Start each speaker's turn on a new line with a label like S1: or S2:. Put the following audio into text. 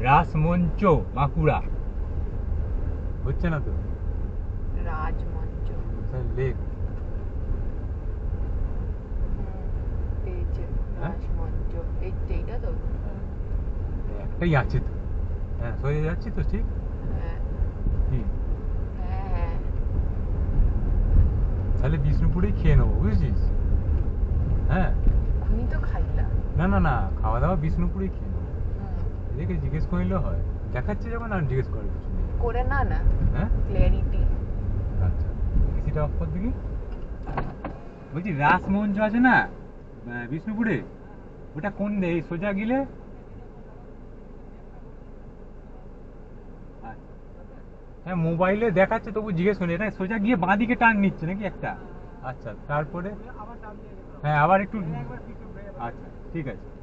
S1: রাসমঞ্চ বাঁকুড়া হচ্ছে না তো
S2: রাজমঞ্চ
S1: লেক
S2: পেয়েছে রাজমঞ্চ এইটা তো
S1: একটাই আছে তো হ্যাঁ সোজা যাচ্ছি তো ঠিক
S2: হ্যাঁ
S1: কি
S2: হ্যাঁ
S1: তাহলে বিষ্ণুপুরেই খেয়ে নেবো বুঝেছিস হ্যাঁ
S2: এক্ষুনি তো খাইলা
S1: না না না খাওয়া দাওয়া বিষ্ণুপুরেই খেয়ে নেবো এদিকে জিজ্ঞেস করলেও হয় দেখাচ্ছে যখন আর জিজ্ঞেস করার কিছু নেই
S2: করে না না
S1: হ্যাঁ
S2: ক্লিয়ারিটি
S1: আচ্ছা এসিটা অফ কর দেখি বলছি রাসমঞ্চ আছে না বিষ্ণুপুরে ওটা কোন এই সোজা গেলে হ্যাঁ মোবাইলে দেখাচ্ছে তবু জিজ্ঞেস করি এটা সোজা গিয়ে বাঁ দিকে টার্ন নিচ্ছে নাকি একটা আচ্ছা তারপরে হ্যাঁ আবার একটু আচ্ছা ঠিক আছে